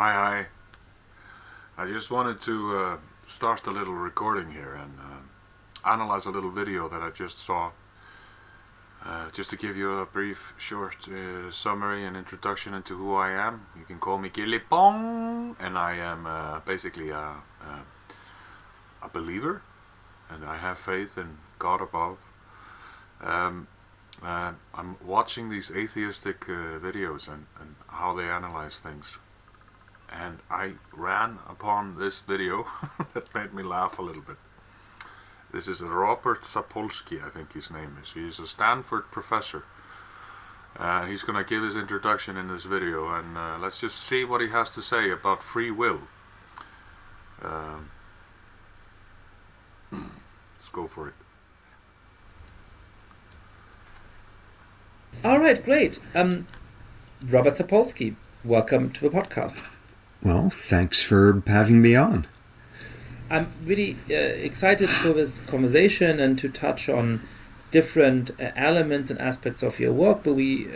Hi. I just wanted to start a little recording here and analyze a little video that I just saw. Just to give you a brief, short summary and introduction into who I am. You can call me Gilli Pong, and I am basically a believer, and I have faith in God above. I'm watching these atheistic videos and how they analyze things, and I ran upon this video that made me laugh a little bit. This is Robert Sapolsky, I think his name is. He's a Stanford professor. He's going to give his introduction in this video, and let's just see what he has to say about free will. Let's go for it. All right, great. Robert Sapolsky, welcome to the podcast. Well, thanks for having me on. I'm really excited for this conversation and to touch on different elements and aspects of your work, but we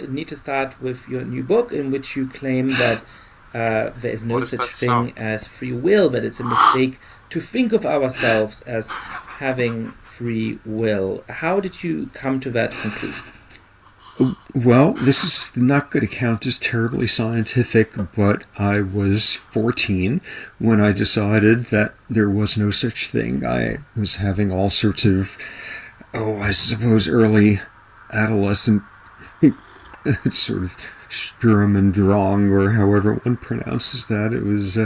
need to start with your new book, in which you claim that there is no such thing as free will, that it's a mistake to think of ourselves as having free will. How did you come to that conclusion? Well, this is not going to count as terribly scientific, but I was 14 when I decided that there was no such thing. I was having all sorts of, I suppose, early adolescent sort of Sturm und Drang, or however one pronounces that. It was,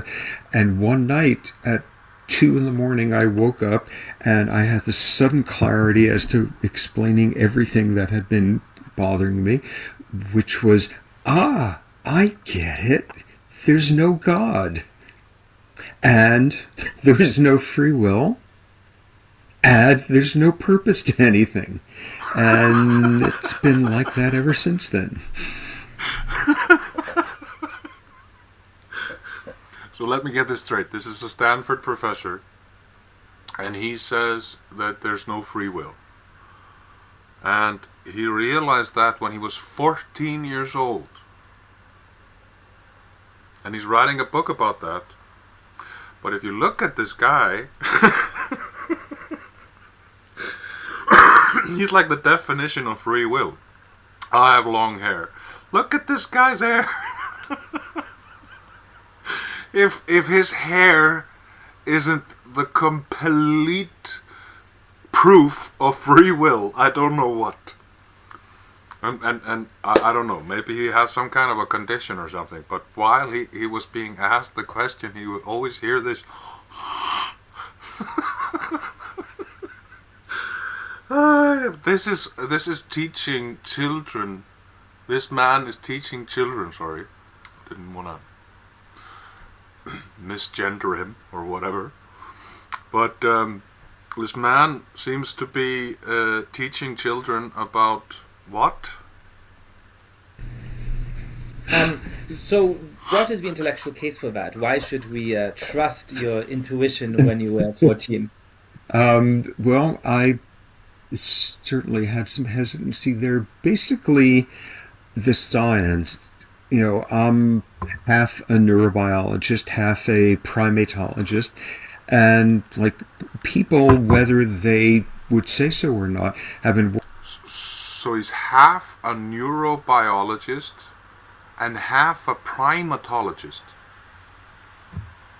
and one night at 2 a.m, I woke up and I had this sudden clarity as to explaining everything that had been bothering me, which was, I get it. There's no God, and there's no free will, and there's no purpose to anything. And it's been like that ever since then. So let me get this straight. This is a Stanford professor, and he says that there's no free will. And he realized that when he was 14 years old. And he's writing a book about that. But if you look at this guy, he's like the definition of free will. I have long hair. Look at this guy's hair. If his hair isn't the complete proof of free will, I don't know what. And I don't know, maybe he has some kind of a condition or something, but while he was being asked the question, he would always hear this. This is teaching children. This man is teaching children, sorry. Didn't want to misgender him or whatever. But this man seems to be teaching children about what? So what is the intellectual case for that? Why should we trust your intuition when you were 14? Well, I certainly had some hesitancy there. Basically, the science, I'm half a neurobiologist, half a primatologist, and like people, whether they would say so or not, have been. So he's half a neurobiologist and half a primatologist.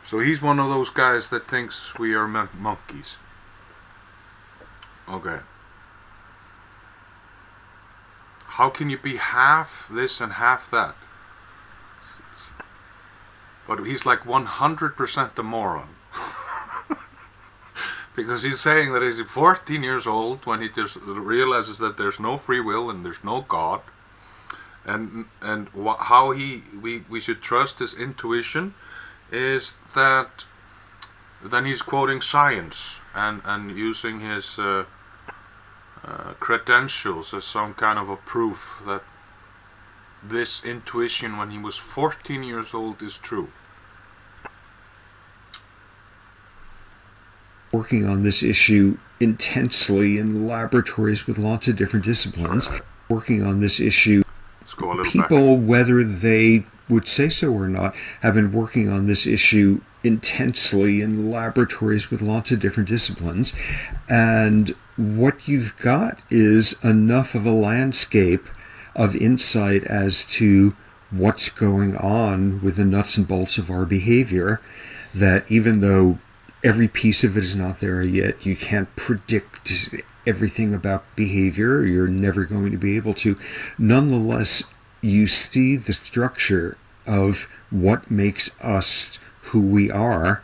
So he's one of those guys that thinks we are monkeys. Okay. How can you be half this and half that? But he's like 100% a moron. Because he's saying that he's 14 years old when he just realizes that there's no free will and there's no God, and how we should trust his intuition is that then he's quoting science and using his credentials as some kind of a proof that this intuition when he was 14 years old is true. Working on this issue intensely in laboratories with lots of different disciplines. Working on this issue, Let's go a little people, back. whether they would say so or not, have been working on this issue intensely in laboratories with lots of different disciplines. And what you've got is enough of a landscape of insight as to what's going on with the nuts and bolts of our behavior, that even though every piece of it is not there yet, you can't predict everything about behavior, you're never going to be able to. Nonetheless, you see the structure of what makes us who we are,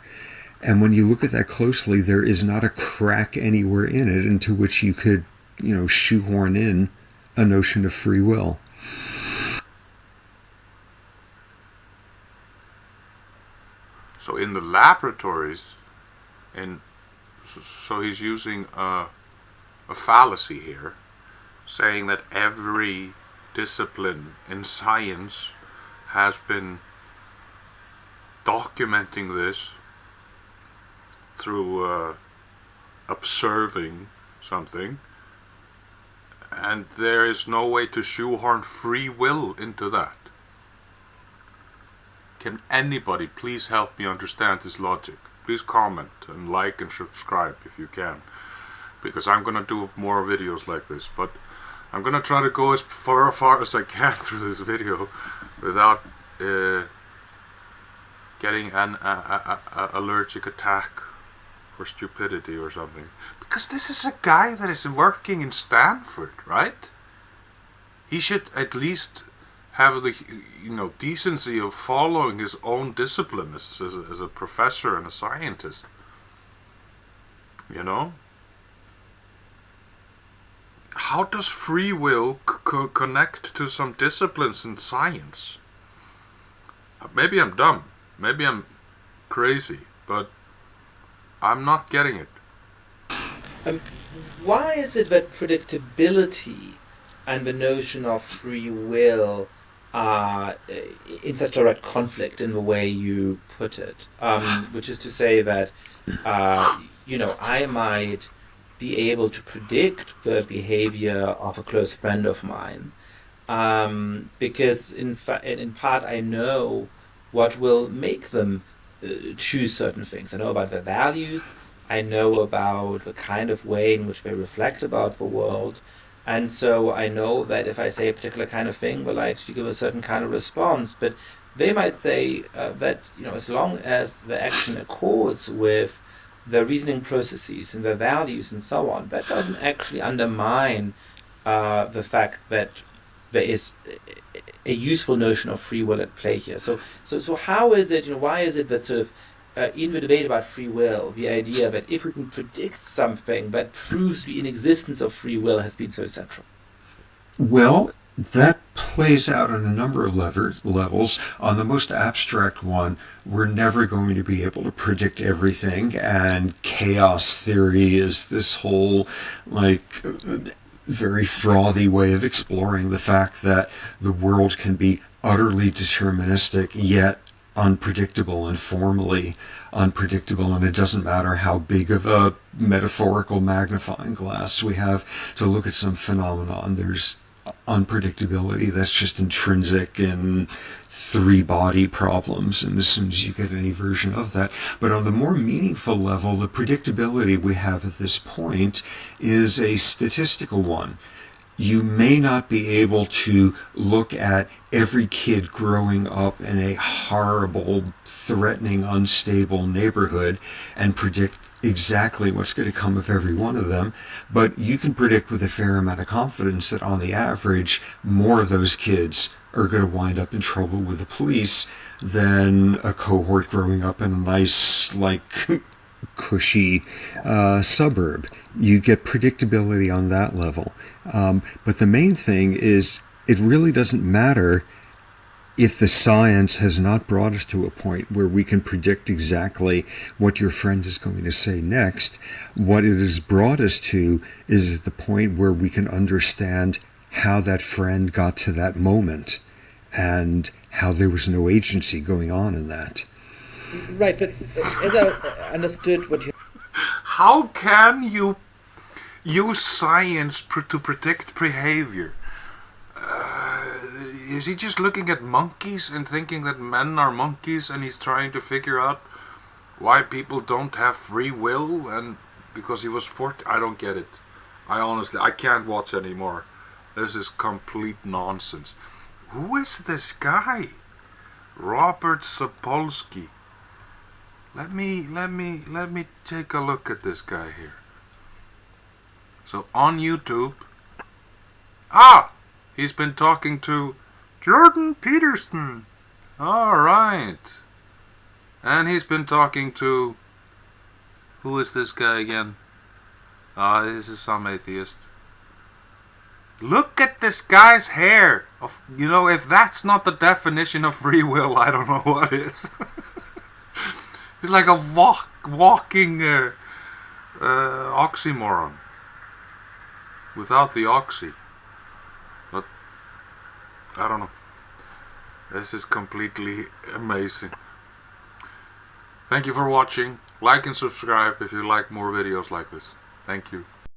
and when you look at that closely, there is not a crack anywhere in it into which you could, shoehorn in a notion of free will. So in the laboratories, so he's using a fallacy here, saying that every discipline in science has been documenting this through observing something, and there is no way to shoehorn free will into that. Can anybody please help me understand this logic? Please comment and like and subscribe if you can, because I'm going to do more videos like this, but I'm going to try to go as far as I can through this video without getting an allergic attack or stupidity or something. Because this is a guy that is working in Stanford, right? He should at least have the decency of following his own discipline as a professor and a scientist. How does free will connect to some disciplines in science? Maybe I'm dumb, maybe I'm crazy, but I'm not getting it. Why is it that predictability and the notion of free will are in such direct conflict in the way you put it? Which is to say that, I might be able to predict the behavior of a close friend of mine, because in part I know what will make them choose certain things. I know about their values, I know about the kind of way in which they reflect about the world, and so I know that if I say a particular kind of thing, they'll actually give a certain kind of response. But they might say that as long as the action accords with their reasoning processes and their values and so on, that doesn't actually undermine the fact that there is a useful notion of free will at play here. So how is it, why is it that sort of in the debate about free will, the idea that if we can predict something that proves the inexistence of free will has been so central? Well, that plays out on a number of levels. On the most abstract one, we're never going to be able to predict everything, and chaos theory is this whole, very frothy way of exploring the fact that the world can be utterly deterministic, yet unpredictable and formally unpredictable, and it doesn't matter how big of a metaphorical magnifying glass we have to look at some phenomenon. There's unpredictability that's just intrinsic in three-body problems, and as soon as you get any version of that. But on the more meaningful level, the predictability we have at this point is a statistical one. You may not be able to look at every kid growing up in a horrible, threatening, unstable neighborhood and predict exactly what's going to come of every one of them, but you can predict with a fair amount of confidence that on the average, more of those kids are going to wind up in trouble with the police than a cohort growing up in a nice, cushy suburb. You get predictability on that level. But the main thing is, it really doesn't matter if the science has not brought us to a point where we can predict exactly what your friend is going to say next. What it has brought us to is at the point where we can understand how that friend got to that moment and how there was no agency going on in that. Right, but as I understood what you... How can you use science to predict behavior? is he just looking at monkeys and thinking that men are monkeys, and he's trying to figure out why people don't have free will, and because he was 40? I don't get it. I can't watch anymore. This is complete nonsense. Who is this guy? Robert Sapolsky. Let me take a look at this guy here. So on YouTube, he's been talking to Jordan Peterson. All right. And he's been talking to, who is this guy again? This is some atheist. Look at this guy's hair. If that's not the definition of free will, I don't know what is. He's like a walking oxymoron. Without the oxy. But, I don't know. This is completely amazing. Thank you for watching. Like and subscribe if you like more videos like this. Thank you.